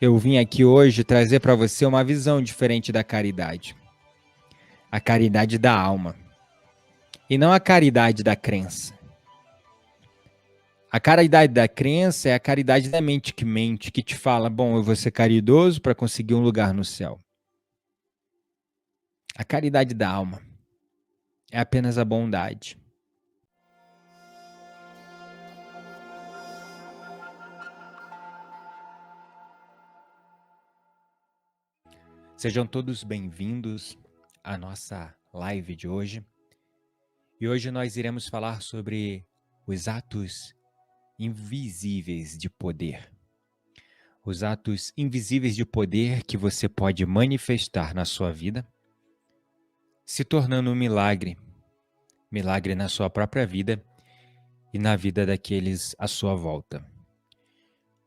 Eu vim aqui hoje trazer para você uma visão diferente da caridade. A caridade da alma. E não a caridade da crença. A caridade da crença é a caridade da mente, que te fala, bom, eu vou ser caridoso para conseguir um lugar no céu. A caridade da alma é apenas a bondade. Sejam todos bem-vindos à nossa live de hoje. E hoje nós iremos falar sobre os atos invisíveis de poder. Os atos invisíveis de poder que você pode manifestar na sua vida, se tornando um milagre. Milagre na sua própria vida e na vida daqueles à sua volta.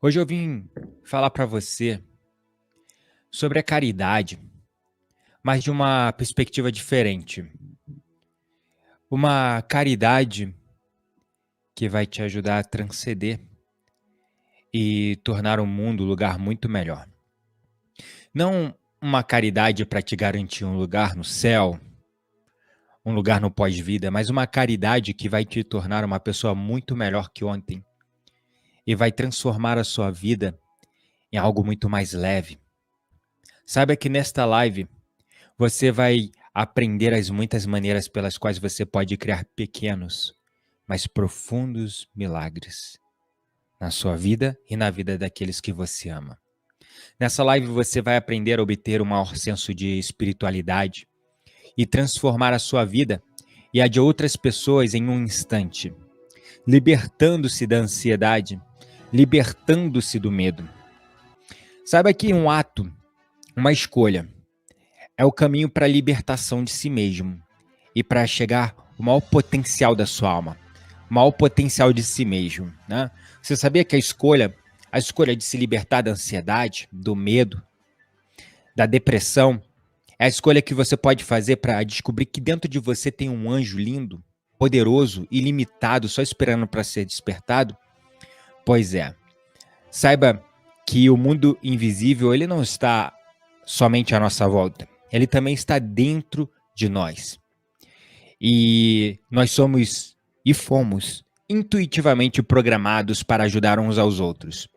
Hoje eu vim falar para você sobre a caridade, mas de uma perspectiva diferente. Uma caridade que vai te ajudar a transcender e tornar o mundo um lugar muito melhor. Não uma caridade para te garantir um lugar no céu, um lugar no pós-vida, mas uma caridade que vai te tornar uma pessoa muito melhor que ontem e vai transformar a sua vida em algo muito mais leve. Saiba que nesta live você vai aprender as muitas maneiras pelas quais você pode criar pequenos, mas profundos milagres na sua vida e na vida daqueles que você ama. Nessa live você vai aprender a obter um maior senso de espiritualidade e transformar a sua vida e a de outras pessoas em um instante, libertando-se da ansiedade, libertando-se do medo. Saiba que um ato, uma escolha, é o caminho para a libertação de si mesmo e para chegar ao maior potencial da sua alma, o maior potencial de si mesmo, né? Você sabia que a escolha de se libertar da ansiedade, do medo, da depressão, é a escolha que você pode fazer para descobrir que dentro de você tem um anjo lindo, poderoso, ilimitado, só esperando para ser despertado? Pois é. Saiba que o mundo invisível, ele não está somente à nossa volta. Ele também está dentro de nós. E nós somos e fomos intuitivamente programados para ajudar uns aos outros.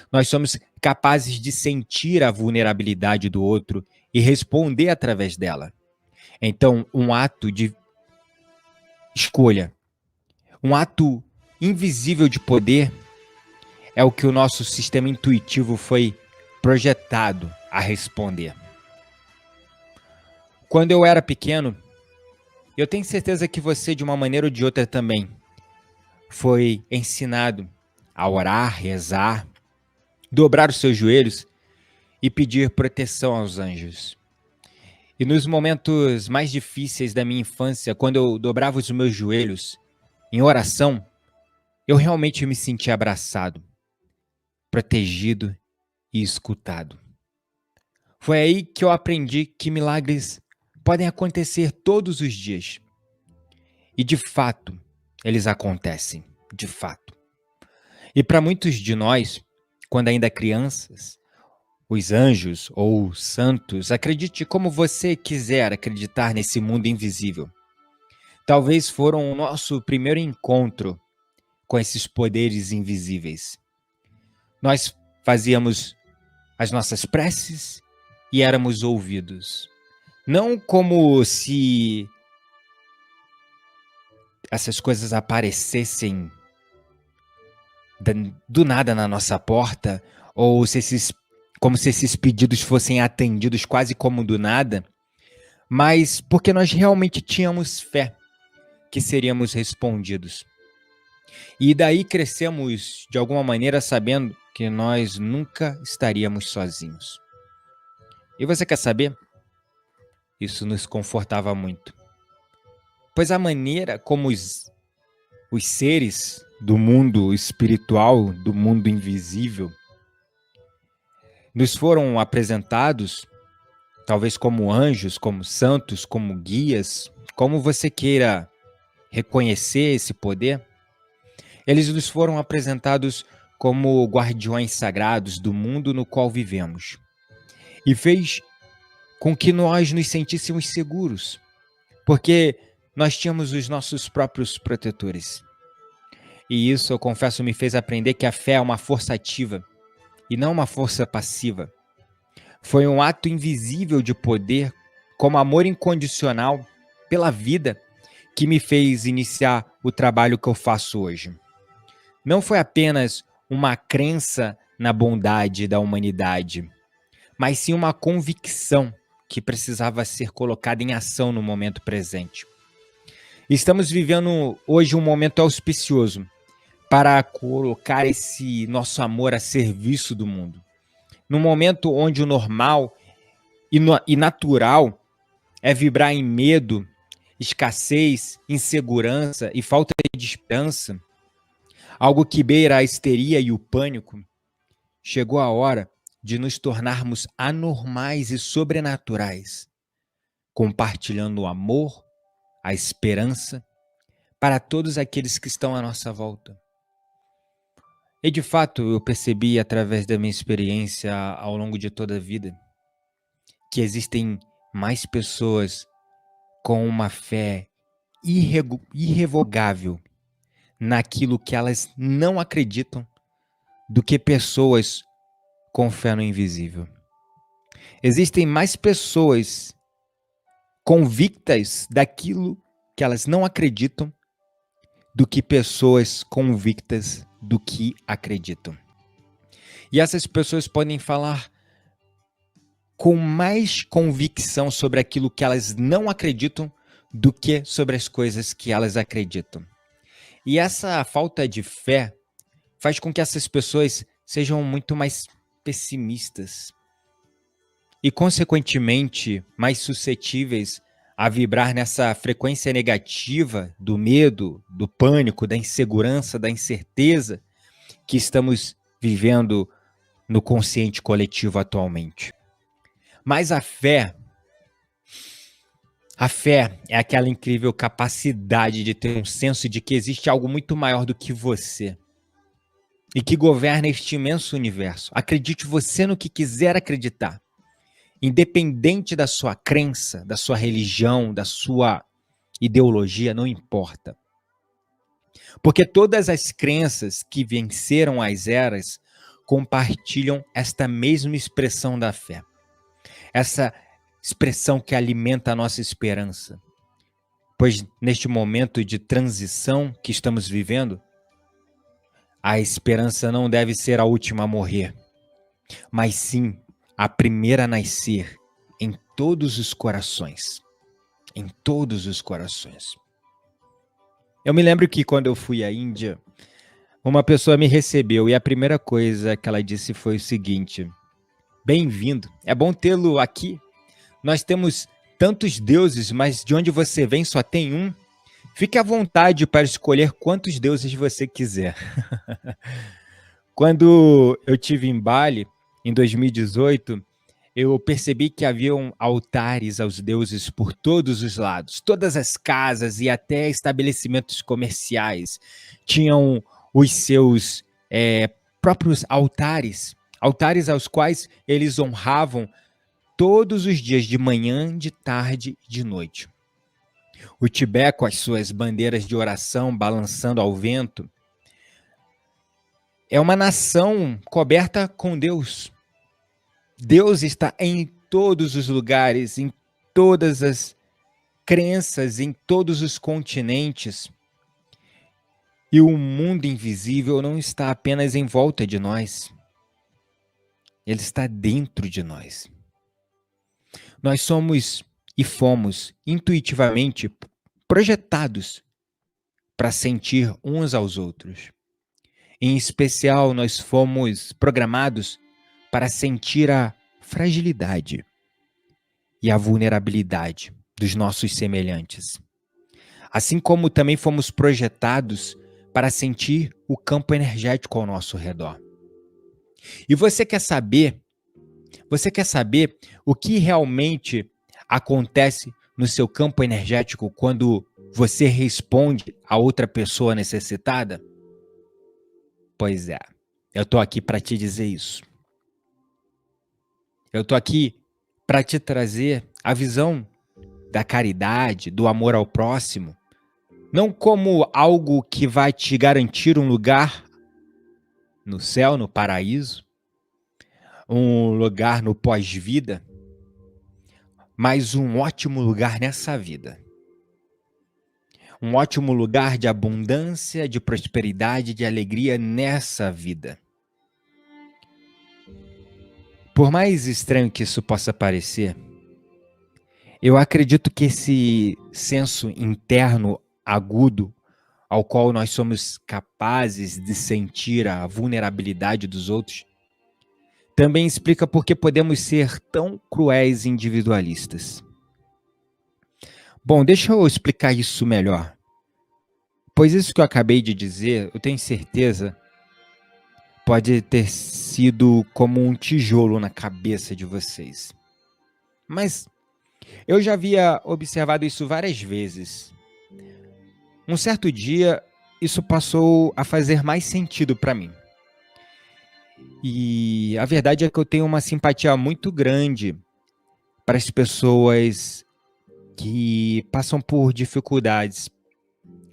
Nós somos capazes de sentir a vulnerabilidade do outro e responder através dela. Então, um ato de escolha, um ato invisível de poder é o que o nosso sistema intuitivo foi projetado a responder. Quando eu era pequeno, eu tenho certeza que você, de uma maneira ou de outra também, foi ensinado a orar, rezar, dobrar os seus joelhos e pedir proteção aos anjos. E nos momentos mais difíceis da minha infância, quando eu dobrava os meus joelhos em oração, eu realmente me sentia abraçado, protegido e escutado. Foi aí que eu aprendi que milagres podem acontecer todos os dias. E de fato, eles acontecem, de fato. E para muitos de nós, quando ainda crianças, os anjos ou os santos, acredite como você quiser acreditar nesse mundo invisível. Talvez foram o nosso primeiro encontro com esses poderes invisíveis. Nós fazíamos as nossas preces e éramos ouvidos. Não como se essas coisas aparecessem do nada na nossa porta, ou como se esses pedidos fossem atendidos quase como do nada, mas porque nós realmente tínhamos fé que seríamos respondidos. E daí crescemos, de alguma maneira, sabendo que nós nunca estaríamos sozinhos. E você quer saber? Isso nos confortava muito. Pois a maneira como os seres do mundo espiritual, do mundo invisível, nos foram apresentados, talvez como anjos, como santos, como guias, como você queira reconhecer esse poder, eles nos foram apresentados como guardiões sagrados do mundo no qual vivemos. E fez com que nós nos sentíssemos seguros, porque nós tínhamos os nossos próprios protetores. E isso, eu confesso, me fez aprender que a fé é uma força ativa e não uma força passiva. Foi um ato invisível de poder, como amor incondicional pela vida, que me fez iniciar o trabalho que eu faço hoje. Não foi apenas uma crença na bondade da humanidade, mas sim uma convicção que precisava ser colocada em ação no momento presente. Estamos vivendo hoje um momento auspicioso para colocar esse nosso amor a serviço do mundo. Num momento onde o normal e natural é vibrar em medo, escassez, insegurança e falta de esperança, algo que beira a histeria e o pânico, chegou a hora de nos tornarmos anormais e sobrenaturais, compartilhando o amor, a esperança para todos aqueles que estão à nossa volta. E de fato, eu percebi através da minha experiência ao longo de toda a vida que existem mais pessoas com uma fé irrevogável naquilo que elas não acreditam do que pessoas com fé no invisível. Existem mais pessoas convictas daquilo que elas não acreditam do que pessoas convictas do que acreditam. E essas pessoas podem falar com mais convicção sobre aquilo que elas não acreditam do que sobre as coisas que elas acreditam. E essa falta de fé faz com que essas pessoas sejam muito mais pessimistas e, consequentemente, mais suscetíveis a vibrar nessa frequência negativa do medo, do pânico, da insegurança, da incerteza que estamos vivendo no consciente coletivo atualmente. Mas a fé é aquela incrível capacidade de ter um senso de que existe algo muito maior do que você e que governa este imenso universo. Acredite você no que quiser acreditar. Independente da sua crença, da sua religião, da sua ideologia, não importa. Porque todas as crenças que venceram as eras compartilham esta mesma expressão da fé. Essa expressão que alimenta a nossa esperança. Pois neste momento de transição que estamos vivendo, a esperança não deve ser a última a morrer, mas sim a primeira a nascer em todos os corações. Em todos os corações. Eu me lembro que quando eu fui à Índia, uma pessoa me recebeu e a primeira coisa que ela disse foi o seguinte: bem-vindo, é bom tê-lo aqui. Nós temos tantos deuses, mas de onde você vem só tem um. Fique à vontade para escolher quantos deuses você quiser. Quando eu estive em Bali, em 2018, eu percebi que haviam altares aos deuses por todos os lados. Todas as casas e até estabelecimentos comerciais tinham os seus próprios altares. Altares aos quais eles honravam todos os dias, de manhã, de tarde e de noite. O Tibete, com as suas bandeiras de oração balançando ao vento, é uma nação coberta com Deus. Deus está em todos os lugares, em todas as crenças, em todos os continentes. E o mundo invisível não está apenas em volta de nós. Ele está dentro de nós. Nós somos e fomos intuitivamente projetados para sentir uns aos outros. Em especial, nós fomos programados para sentir a fragilidade e a vulnerabilidade dos nossos semelhantes. Assim como também fomos projetados para sentir o campo energético ao nosso redor. E você quer saber o que realmente acontece no seu campo energético quando você responde a outra pessoa necessitada? Pois é. Eu tô aqui para te dizer isso. Eu tô aqui para te trazer a visão da caridade, do amor ao próximo, não como algo que vai te garantir um lugar no céu, no paraíso, um lugar no pós-vida, mas um ótimo lugar nessa vida. Um ótimo lugar de abundância, de prosperidade, de alegria nessa vida. Por mais estranho que isso possa parecer, eu acredito que esse senso interno agudo, ao qual nós somos capazes de sentir a vulnerabilidade dos outros, também explica por que podemos ser tão cruéis e individualistas. Bom, deixa eu explicar isso melhor. Pois isso que eu acabei de dizer, eu tenho certeza, pode ter sido como um tijolo na cabeça de vocês. Mas eu já havia observado isso várias vezes. Um certo dia, isso passou a fazer mais sentido para mim. E a verdade é que eu tenho uma simpatia muito grande para as pessoas que passam por dificuldades,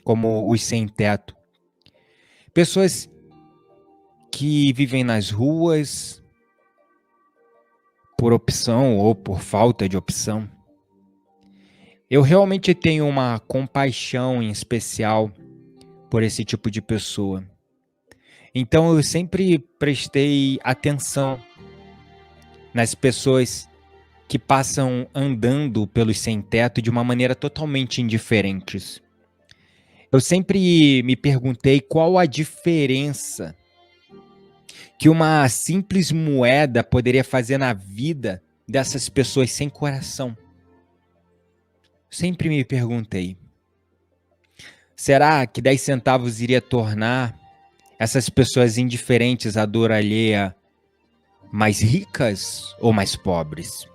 como os sem-teto. Pessoas que vivem nas ruas por opção ou por falta de opção. Eu realmente tenho uma compaixão em especial por esse tipo de pessoa. Então eu sempre prestei atenção nas pessoas que passam andando pelos sem-teto de uma maneira totalmente indiferente. Eu sempre me perguntei qual a diferença que uma simples moeda poderia fazer na vida dessas pessoas sem coração. Sempre me perguntei, será que 10 centavos iria tornar essas pessoas indiferentes à dor alheia mais ricas ou mais pobres?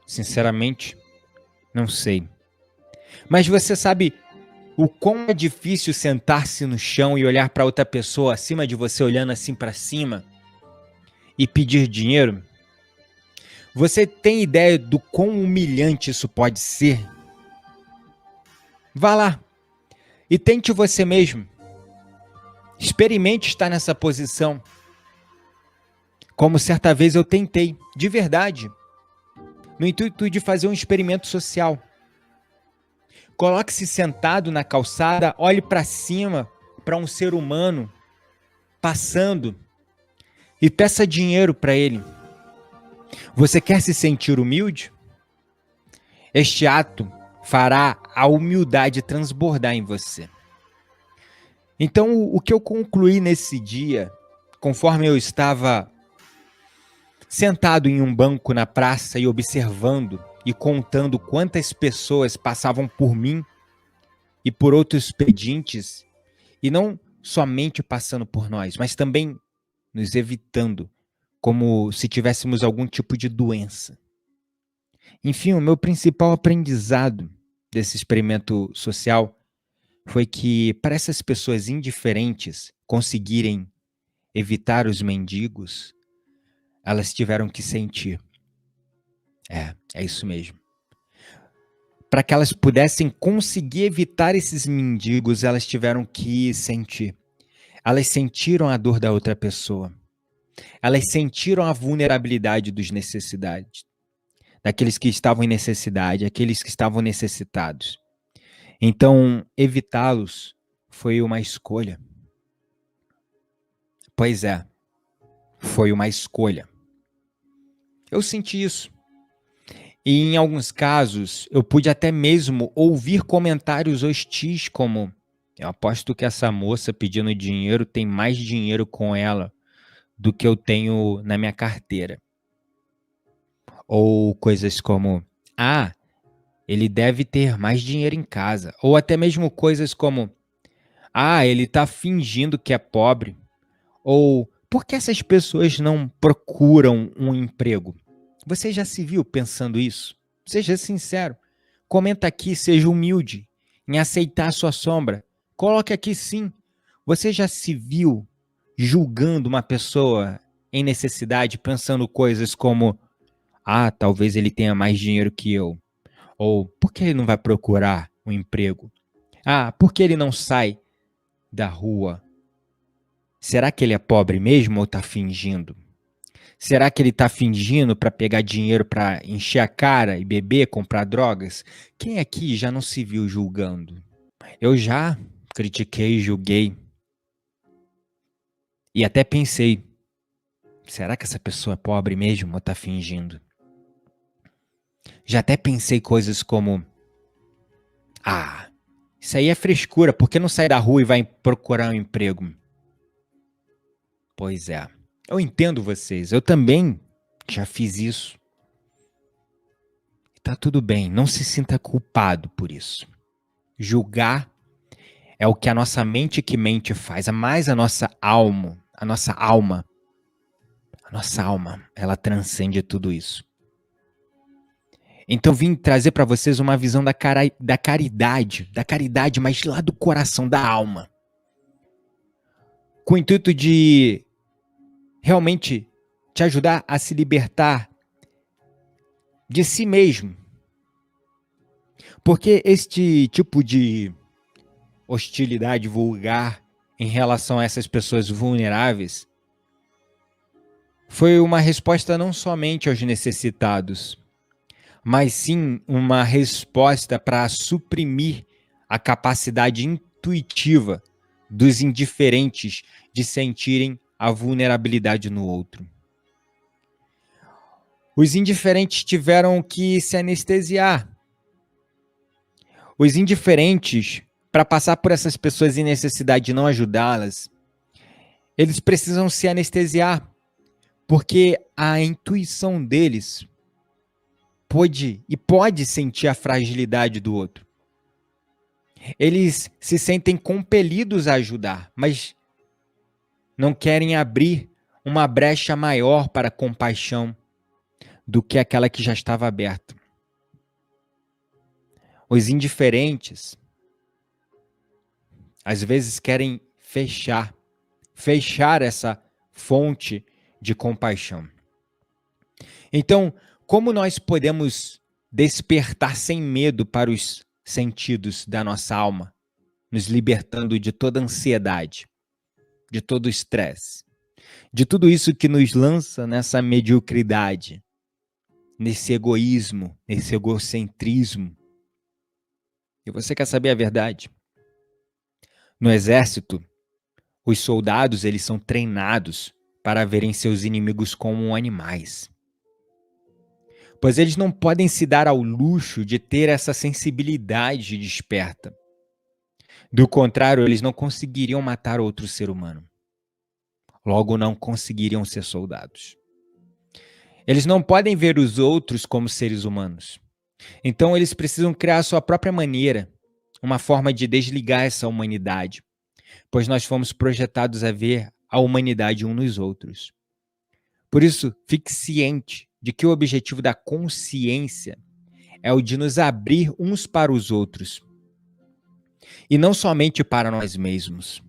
Sinceramente, não sei. Mas você sabe o quão é difícil sentar-se no chão e olhar para outra pessoa acima de você, olhando assim para cima, e pedir dinheiro? Você tem ideia do quão humilhante isso pode ser? Vá lá e tente você mesmo. Experimente estar nessa posição. Como certa vez eu tentei, de verdade, no intuito de fazer um experimento social. Coloque-se sentado na calçada, olhe para cima, para um ser humano passando e peça dinheiro para ele. Você quer se sentir humilde? Este ato fará a humildade transbordar em você. Então, o que eu concluí nesse dia, conforme eu estava sentado em um banco na praça e observando e contando quantas pessoas passavam por mim e por outros pedintes, e não somente passando por nós, mas também nos evitando, como se tivéssemos algum tipo de doença. Enfim, o meu principal aprendizado desse experimento social foi que, para essas pessoas indiferentes conseguirem evitar os mendigos, elas tiveram que sentir. É isso mesmo. Para que elas pudessem conseguir evitar esses mendigos, elas tiveram que sentir. Elas sentiram a dor da outra pessoa. Elas sentiram a vulnerabilidade dos necessidades, daqueles que estavam em necessidade, aqueles que estavam necessitados. Então, evitá-los foi uma escolha. Pois é, foi uma escolha. Eu senti isso. E em alguns casos, eu pude até mesmo ouvir comentários hostis como: eu aposto que essa moça pedindo dinheiro tem mais dinheiro com ela do que eu tenho na minha carteira. Ou coisas como: ah, ele deve ter mais dinheiro em casa. Ou até mesmo coisas como: ah, ele está fingindo que é pobre. Ou por que essas pessoas não procuram um emprego? Você já se viu pensando isso? Seja sincero. Comenta aqui, seja humilde em aceitar a sua sombra. Coloque aqui sim. Você já se viu julgando uma pessoa em necessidade, pensando coisas como: ah, talvez ele tenha mais dinheiro que eu. Ou por que ele não vai procurar um emprego? Ah, por que ele não sai da rua? Será que ele é pobre mesmo ou está fingindo? Será que ele está fingindo para pegar dinheiro para encher a cara e beber, comprar drogas? Quem aqui já não se viu julgando? Eu já critiquei, julguei e até pensei: será que essa pessoa é pobre mesmo ou está fingindo? Já até pensei coisas como: ah, isso aí é frescura, por que não sai da rua e vai procurar um emprego? Pois é, eu entendo vocês, eu também já fiz isso. Tá tudo bem, não se sinta culpado por isso. Julgar é o que a nossa mente que mente faz, mais a nossa alma, ela transcende tudo isso. Então vim trazer para vocês uma visão da caridade, mas lá do coração, da alma. Com o intuito de realmente te ajudar a se libertar de si mesmo. Porque este tipo de hostilidade vulgar em relação a essas pessoas vulneráveis foi uma resposta não somente aos necessitados, mas sim uma resposta para suprimir a capacidade intuitiva dos indiferentes de sentirem a vulnerabilidade no outro. Os indiferentes tiveram que se anestesiar. Os indiferentes, para passar por essas pessoas em necessidade e não ajudá-las, eles precisam se anestesiar, porque a intuição deles pode sentir a fragilidade do outro. Eles se sentem compelidos a ajudar, mas não querem abrir uma brecha maior para a compaixão do que aquela que já estava aberta. Os indiferentes, às vezes, querem fechar essa fonte de compaixão. Então, como nós podemos despertar sem medo para os sentidos da nossa alma, nos libertando de toda ansiedade, de todo estresse, de tudo isso que nos lança nessa mediocridade, nesse egoísmo, nesse egocentrismo? E você quer saber a verdade? No exército, os soldados, eles são treinados para verem seus inimigos como animais. Pois eles não podem se dar ao luxo de ter essa sensibilidade desperta. Do contrário, eles não conseguiriam matar outro ser humano. Logo, não conseguiriam ser soldados. Eles não podem ver os outros como seres humanos. Então, eles precisam criar a sua própria maneira, uma forma de desligar essa humanidade, pois nós fomos projetados a ver a humanidade uns nos outros. Por isso, fique ciente de que o objetivo da consciência é o de nos abrir uns para os outros, e não somente para nós mesmos.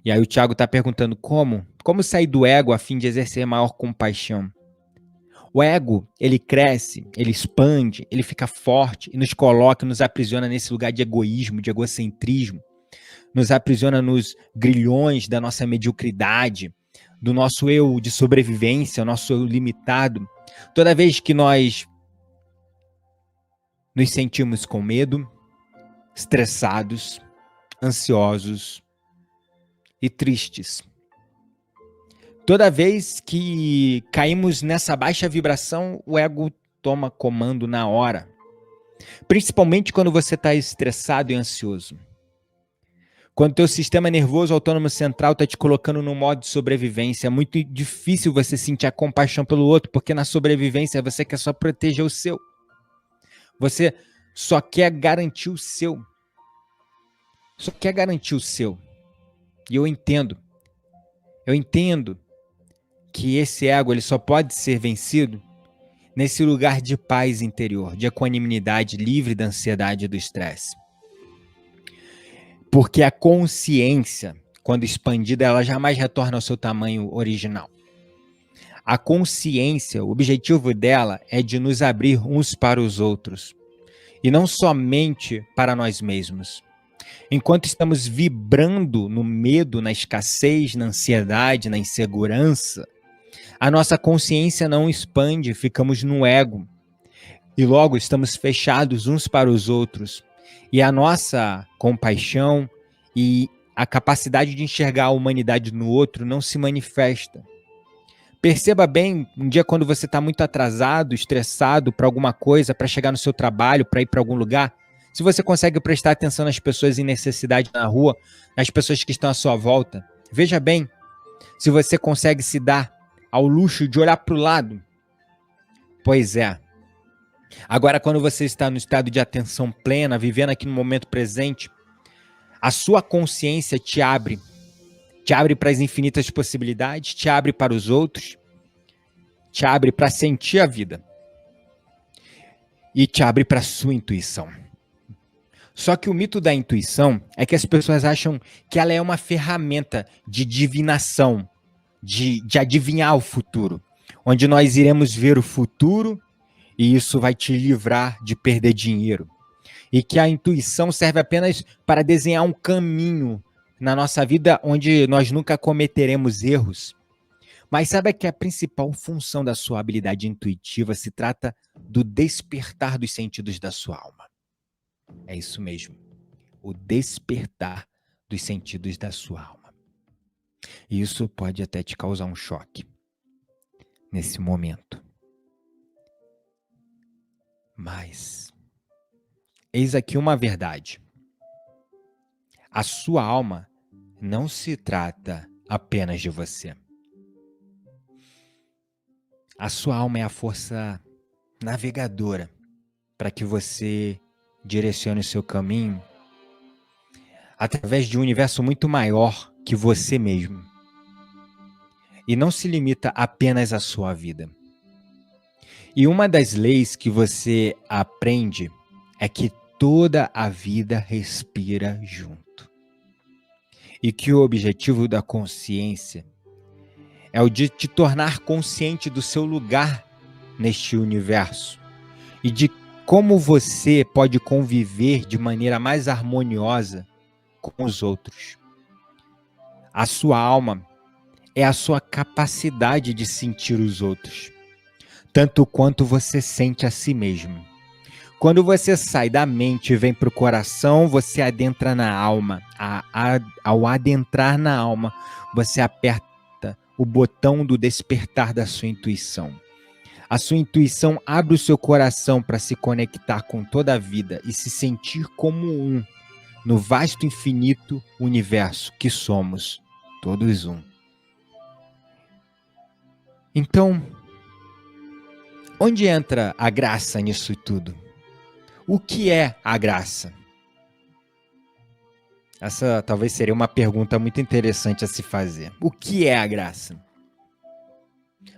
E aí o Tiago está perguntando como sair do ego a fim de exercer maior compaixão. O ego, ele cresce, ele expande, ele fica forte e nos coloca, nos aprisiona nesse lugar de egoísmo, de egocentrismo, nos aprisiona nos grilhões da nossa mediocridade, do nosso eu de sobrevivência, o nosso eu limitado. Toda vez que nós nos sentimos com medo, estressados, ansiosos e tristes. Toda vez que caímos nessa baixa vibração, o ego toma comando na hora. Principalmente quando você está estressado e ansioso. Quando o teu sistema nervoso autônomo central está te colocando no modo de sobrevivência, é muito difícil você sentir a compaixão pelo outro, porque na sobrevivência você quer só proteger o seu. Você só quer garantir o seu. Só quer garantir o seu. E eu entendo. Eu entendo que esse ego ele só pode ser vencido nesse lugar de paz interior, de equanimidade livre da ansiedade e do estresse. Porque a consciência, quando expandida, ela jamais retorna ao seu tamanho original. A consciência, o objetivo dela é de nos abrir uns para os outros, e não somente para nós mesmos. Enquanto estamos vibrando no medo, na escassez, na ansiedade, na insegurança, a nossa consciência não expande, ficamos no ego. E logo estamos fechados uns para os outros. E a nossa compaixão e a capacidade de enxergar a humanidade no outro não se manifesta. Perceba bem, um dia quando você está muito atrasado, estressado para alguma coisa, para chegar no seu trabalho, para ir para algum lugar, se você consegue prestar atenção nas pessoas em necessidade na rua, nas pessoas que estão à sua volta, veja bem, se você consegue se dar ao luxo de olhar para o lado. Pois é. Agora, quando você está no estado de atenção plena, vivendo aqui no momento presente, a sua consciência te abre para as infinitas possibilidades, te abre para os outros, te abre para sentir a vida e te abre para a sua intuição. Só que o mito da intuição é que as pessoas acham que ela é uma ferramenta de divinação, de adivinhar o futuro, onde nós iremos ver o futuro e isso vai te livrar de perder dinheiro. E que a intuição serve apenas para desenhar um caminho na nossa vida onde nós nunca cometeremos erros. Mas sabe que a principal função da sua habilidade intuitiva se trata do despertar dos sentidos da sua alma. É isso mesmo, o despertar dos sentidos da sua alma. E isso pode até te causar um choque nesse momento. Mas eis aqui uma verdade. A sua alma não se trata apenas de você. A sua alma é a força navegadora para que você direcione o seu caminho através de um universo muito maior que você mesmo. E não se limita apenas à sua vida. E uma das leis que você aprende é que toda a vida respira junto. E que o objetivo da consciência é o de te tornar consciente do seu lugar neste universo e de como você pode conviver de maneira mais harmoniosa com os outros. A sua alma é a sua capacidade de sentir os outros, tanto quanto você sente a si mesmo. Quando você sai da mente e vem para o coração, você adentra na alma. Ao adentrar na alma, você aperta o botão do despertar da sua intuição. A sua intuição abre o seu coração para se conectar com toda a vida e se sentir como um, no vasto infinito universo que somos, todos um. Então, onde entra a graça nisso tudo? O que é a graça? Essa talvez seria uma pergunta muito interessante a se fazer. O que é a graça?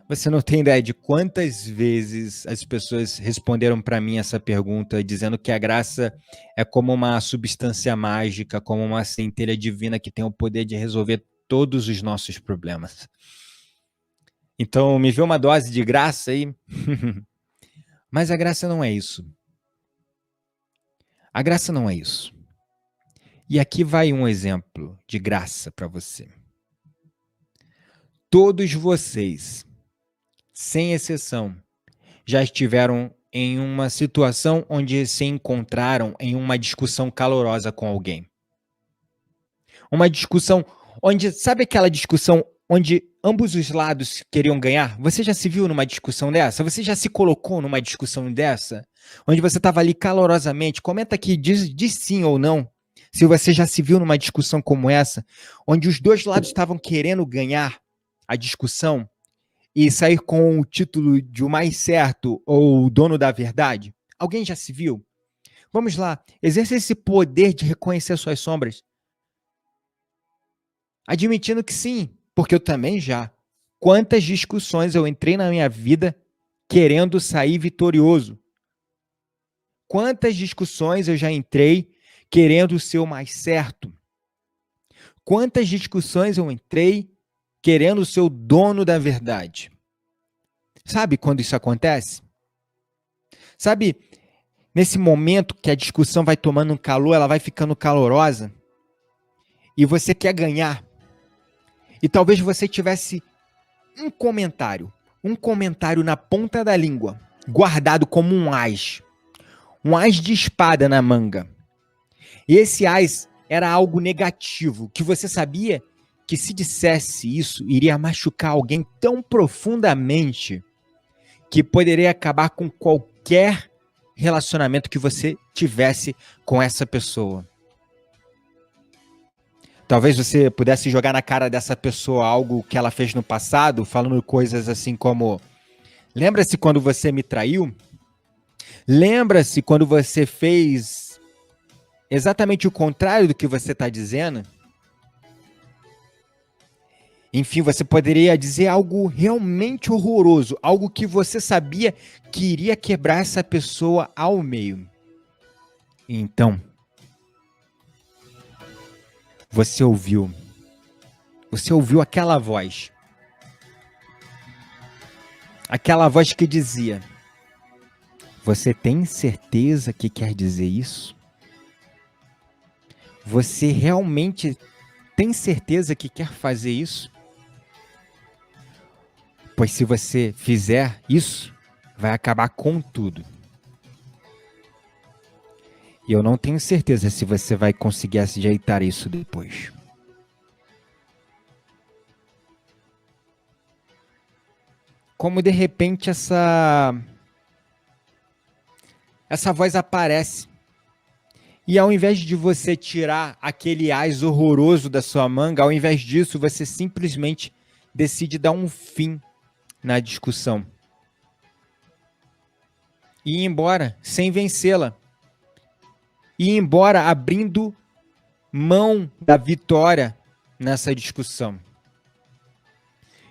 Você não tem ideia de quantas vezes as pessoas responderam para mim essa pergunta, dizendo que a graça é como uma substância mágica, como uma centelha divina que tem o poder de resolver todos os nossos problemas. Então, me vê uma dose de graça aí? Mas a graça não é isso. A graça não é isso. E aqui vai um exemplo de graça para você. Todos vocês, sem exceção, já estiveram em uma situação onde se encontraram em uma discussão calorosa com alguém. Uma discussão onde, sabe aquela discussão onde ambos os lados queriam ganhar? Você já se viu numa discussão dessa? Você já se colocou numa discussão dessa? Onde você estava ali calorosamente? Comenta aqui, diz sim ou não. Se você já se viu numa discussão como essa, onde os dois lados estavam querendo ganhar a discussão e sair com o título de o mais certo ou o dono da verdade? Alguém já se viu? Vamos lá, exerça esse poder de reconhecer suas sombras. Admitindo que sim, porque eu também já. Quantas discussões eu entrei na minha vida querendo sair vitorioso? Quantas discussões eu já entrei querendo ser o mais certo? quantas discussões eu entrei querendo ser o dono da verdade. Sabe quando isso acontece? Sabe, nesse momento que a discussão vai tomando um calor, ela vai ficando calorosa, e você quer ganhar, e talvez você tivesse um comentário na ponta da língua, guardado como um ás de espada na manga. E esse ás era algo negativo, que você sabia que se dissesse isso, iria machucar alguém tão profundamente que poderia acabar com qualquer relacionamento que você tivesse com essa pessoa. Talvez você pudesse jogar na cara dessa pessoa algo que ela fez no passado, falando coisas assim como: lembra-se quando você me traiu? Lembra-se quando você fez exatamente o contrário do que você está dizendo? Enfim, você poderia dizer algo realmente horroroso, algo que você sabia que iria quebrar essa pessoa ao meio. Então, você ouviu aquela voz que dizia: você tem certeza que quer dizer isso? Você realmente tem certeza que quer fazer isso? Pois se você fizer isso, vai acabar com tudo. E eu não tenho certeza se você vai conseguir ajeitar isso depois. Como de repente essa voz aparece. E ao invés de você tirar aquele ás horroroso da sua manga, ao invés disso, você simplesmente decide dar um fim na discussão. E ir embora sem vencê-la. E ir embora abrindo mão da vitória nessa discussão.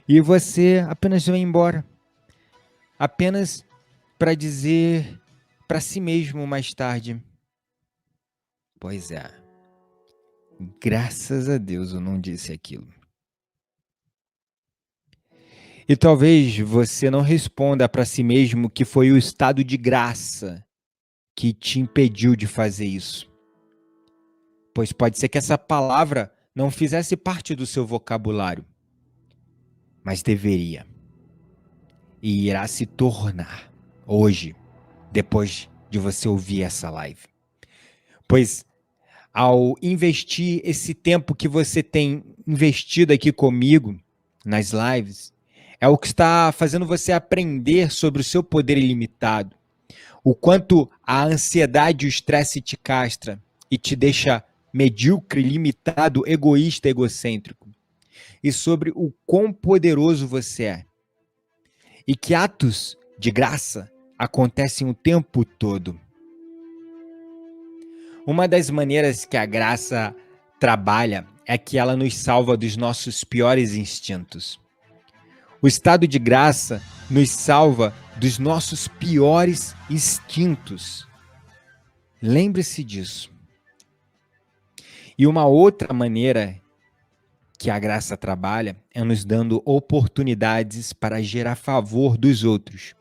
E você apenas vai embora. Apenas para dizer para si mesmo mais tarde: pois é, graças a Deus eu não disse aquilo. E talvez você não responda para si mesmo que foi o estado de graça que te impediu de fazer isso. Pois pode ser que essa palavra não fizesse parte do seu vocabulário, mas deveria. E irá se tornar hoje, depois de você ouvir essa live. Pois ao investir esse tempo que você tem investido aqui comigo nas lives, é o que está fazendo você aprender sobre o seu poder ilimitado, o quanto a ansiedade e o estresse te castra e te deixa medíocre, limitado, egoísta, egocêntrico, e sobre o quão poderoso você é, e que atos de graça acontecem o tempo todo. Uma das maneiras que a graça trabalha é que ela nos salva dos nossos piores instintos. O estado de graça nos salva dos nossos piores instintos. Lembre-se disso. E uma outra maneira que a graça trabalha é nos dando oportunidades para gerar favor dos outros,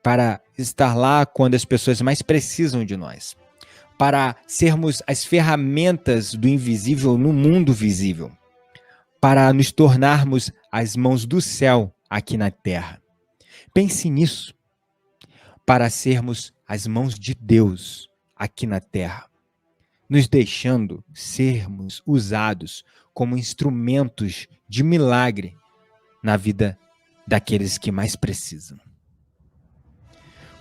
para estar lá quando as pessoas mais precisam de nós, para sermos as ferramentas do invisível no mundo visível, para nos tornarmos as mãos do céu aqui na terra. Pense nisso, para sermos as mãos de Deus aqui na terra, nos deixando sermos usados como instrumentos de milagre na vida daqueles que mais precisam.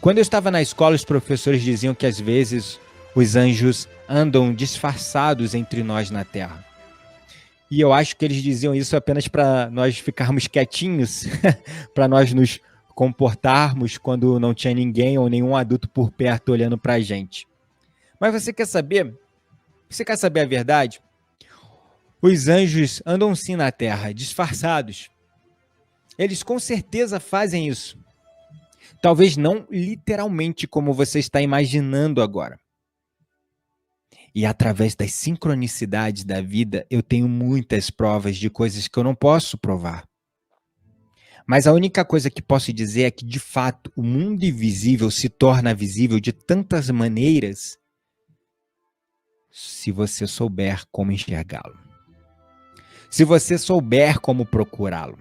Quando eu estava na escola, os professores diziam que às vezes os anjos andam disfarçados entre nós na terra. E eu acho que eles diziam isso apenas para nós ficarmos quietinhos, para nós nos comportarmos quando não tinha ninguém ou nenhum adulto por perto olhando para a gente. Mas você quer saber? Você quer saber a verdade? Os anjos andam sim na terra, disfarçados. Eles com certeza fazem isso. Talvez não literalmente como você está imaginando agora. E através das sincronicidades da vida, eu tenho muitas provas de coisas que eu não posso provar. Mas a única coisa que posso dizer é que, de fato, o mundo invisível se torna visível de tantas maneiras se você souber como enxergá-lo. Se você souber como procurá-lo.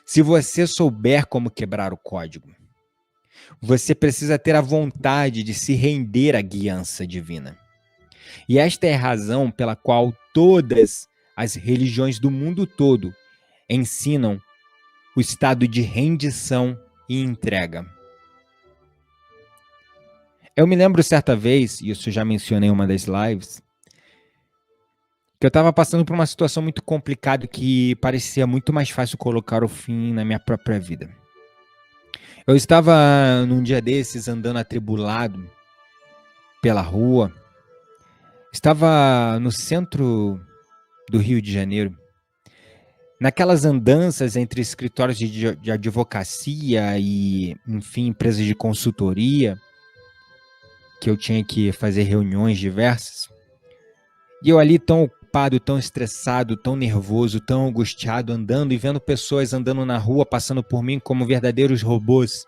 Se você souber como quebrar o código. Você precisa ter a vontade de se render à guiança divina. E esta é a razão pela qual todas as religiões do mundo todo ensinam o estado de rendição e entrega. Eu me lembro certa vez, e isso eu já mencionei em uma das lives, que eu estava passando por uma situação muito complicada que parecia muito mais fácil colocar o fim na minha própria vida. Eu estava num dia desses andando atribulado pela rua, estava no centro do Rio de Janeiro, naquelas andanças entre escritórios de advocacia e, enfim, empresas de consultoria, que eu tinha que fazer reuniões diversas. E eu ali tão ocupado, tão estressado, tão nervoso, tão angustiado, andando e vendo pessoas andando na rua, passando por mim como verdadeiros robôs.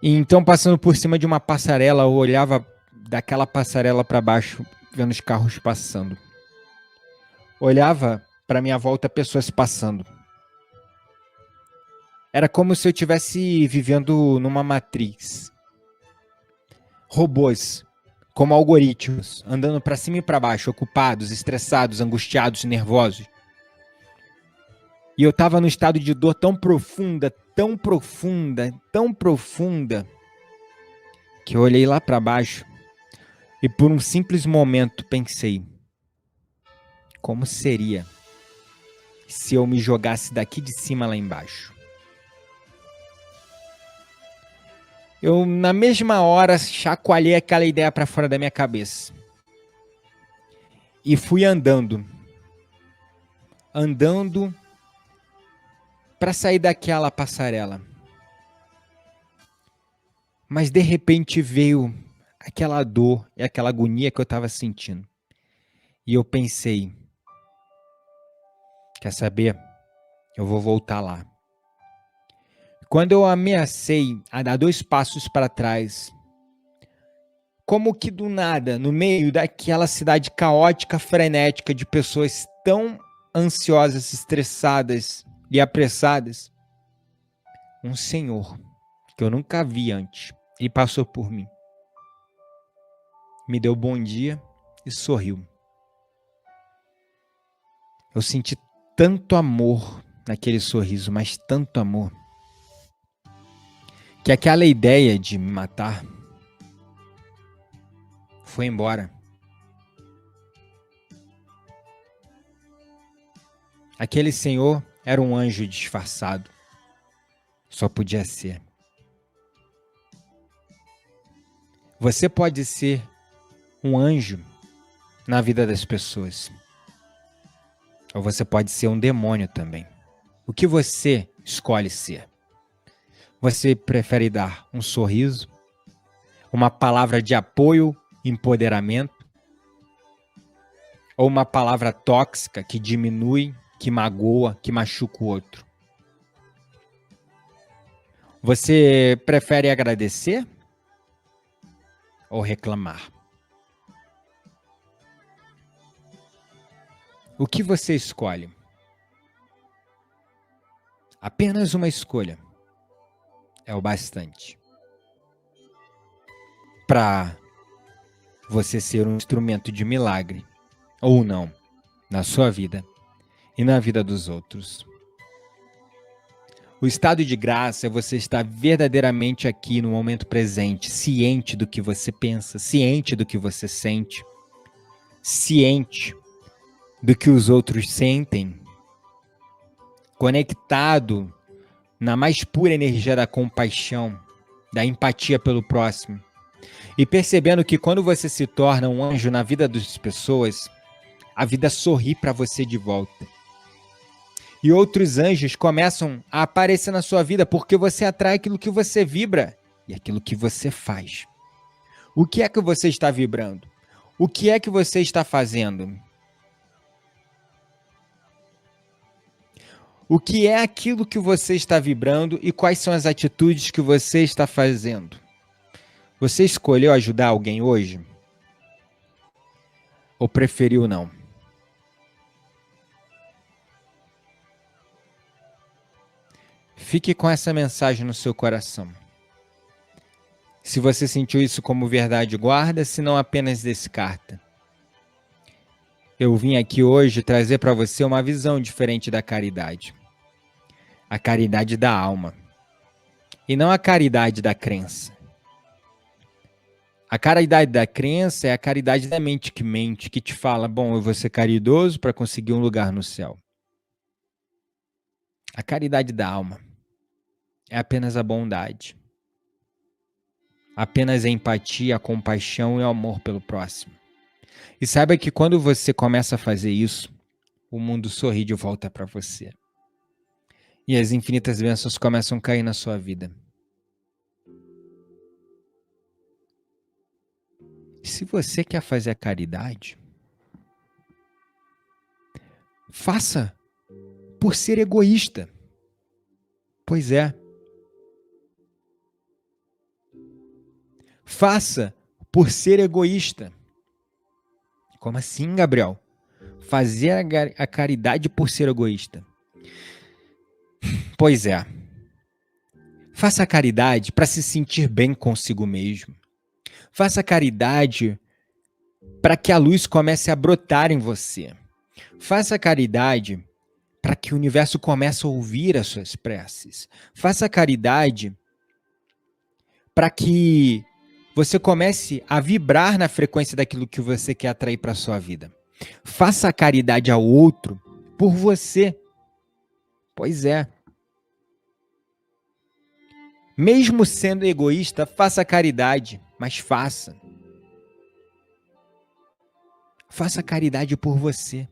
E então, passando por cima de uma passarela, eu olhava daquela passarela para baixo, vendo os carros passando. Olhava para minha volta pessoas passando. Era como se eu estivesse vivendo numa matriz. Robôs, como algoritmos, andando para cima e para baixo, ocupados, estressados, angustiados, nervosos. E eu estava num estado de dor tão profunda, tão profunda, tão profunda, que eu olhei lá para baixo e por um simples momento pensei: como seria se eu me jogasse daqui de cima lá embaixo? Eu, na mesma hora, chacoalhei aquela ideia para fora da minha cabeça. E fui andando para sair daquela passarela. Mas de repente veio aquela dor e aquela agonia que eu estava sentindo. E eu pensei: quer saber? Eu vou voltar lá. Quando eu ameacei a dar 2 passos para trás, como que do nada, no meio daquela cidade caótica, frenética, de pessoas tão ansiosas, estressadas e apressadas, um senhor que eu nunca vi antes, e passou por mim. Me deu bom dia e sorriu. Eu senti tanto amor naquele sorriso, mas tanto amor, que aquela ideia de me matar foi embora. Aquele senhor era um anjo disfarçado. Só podia ser. Você pode ser um anjo na vida das pessoas. Ou você pode ser um demônio também. O que você escolhe ser? Você prefere dar um sorriso, uma palavra de apoio, empoderamento, ou uma palavra tóxica que diminui, que magoa, que machuca o outro? Você prefere agradecer ou reclamar? O que você escolhe? Apenas uma escolha é o bastante para você ser um instrumento de milagre ou não na sua vida e na vida dos outros. O estado de graça é você estar verdadeiramente aqui no momento presente, ciente do que você pensa, ciente do que você sente, ciente do que os outros sentem, conectado na mais pura energia da compaixão, da empatia pelo próximo, e percebendo que quando você se torna um anjo na vida das pessoas, a vida sorri para você de volta. E outros anjos começam a aparecer na sua vida porque você atrai aquilo que você vibra e aquilo que você faz. O que é que você está vibrando? O que é que você está fazendo? O que é aquilo que você está vibrando e quais são as atitudes que você está fazendo? Você escolheu ajudar alguém hoje? Ou preferiu não? Fique com essa mensagem no seu coração. Se você sentiu isso como verdade, guarda, se não apenas descarta. Eu vim aqui hoje trazer para você uma visão diferente da caridade. A caridade da alma. E não a caridade da crença. A caridade da crença é a caridade da mente, que te fala, bom, eu vou ser caridoso para conseguir um lugar no céu. A caridade da alma é apenas a bondade. Apenas a empatia, a compaixão e o amor pelo próximo. E saiba que quando você começa a fazer isso, o mundo sorri de volta para você. E as infinitas bênçãos começam a cair na sua vida. Se você quer fazer a caridade, faça por ser egoísta. Pois é. Faça por ser egoísta. Como assim, Gabriel? Fazer a caridade por ser egoísta. Pois é. Faça a caridade para se sentir bem consigo mesmo. Faça a caridade para que a luz comece a brotar em você. Faça a caridade para que o universo comece a ouvir as suas preces. Faça a caridade para que você comece a vibrar na frequência daquilo que você quer atrair para a sua vida. Faça a caridade ao outro por você. Pois é. Mesmo sendo egoísta, faça a caridade, mas faça. Faça a caridade por você.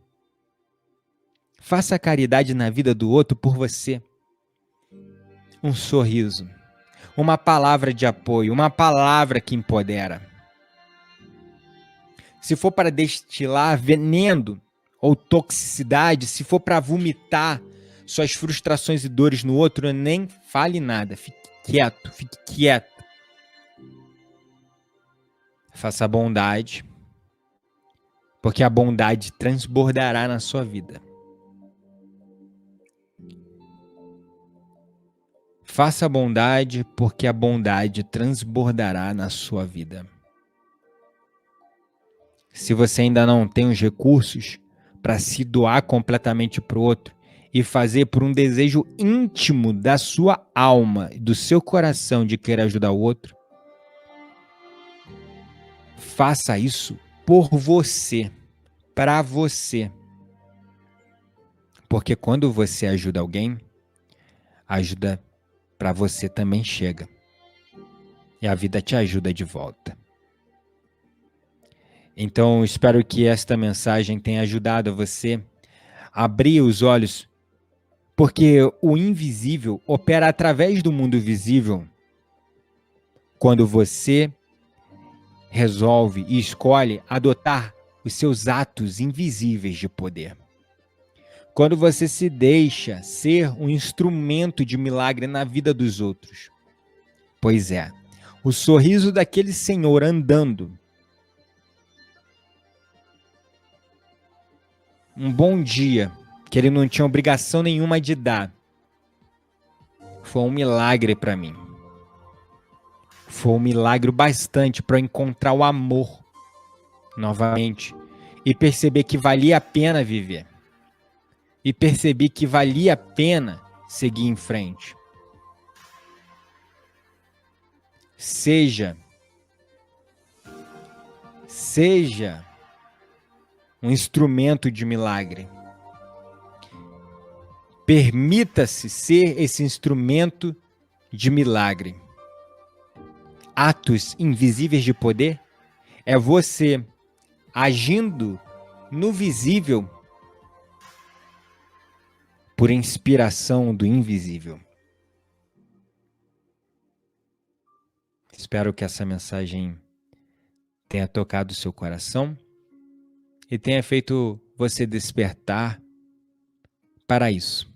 Faça a caridade na vida do outro por você. Um sorriso, uma palavra de apoio, uma palavra que empodera. Se for para destilar veneno ou toxicidade, se for para vomitar suas frustrações e dores no outro, nem fale nada. Fique quieto, fique quieto. Faça a bondade, porque a bondade transbordará na sua vida. Faça a bondade, porque a bondade transbordará na sua vida. Se você ainda não tem os recursos para se doar completamente para o outro e fazer por um desejo íntimo da sua alma e do seu coração de querer ajudar o outro, faça isso por você, para você. Porque quando você ajuda alguém, ajuda para você também chega. E a vida te ajuda de volta. Então, espero que esta mensagem tenha ajudado você a abrir os olhos, porque o invisível opera através do mundo visível quando você resolve e escolhe adotar os seus atos invisíveis de poder. Quando você se deixa ser um instrumento de milagre na vida dos outros. Pois é, o sorriso daquele senhor andando, um bom dia, que ele não tinha obrigação nenhuma de dar, foi um milagre para mim. Foi um milagre bastante para eu encontrar o amor novamente e perceber que valia a pena viver. E percebi que valia a pena seguir em frente. Seja um instrumento de milagre. Permita-se ser esse instrumento de milagre. Atos invisíveis de poder é você agindo no visível por inspiração do invisível. Espero que essa mensagem tenha tocado o seu coração e tenha feito você despertar para isso.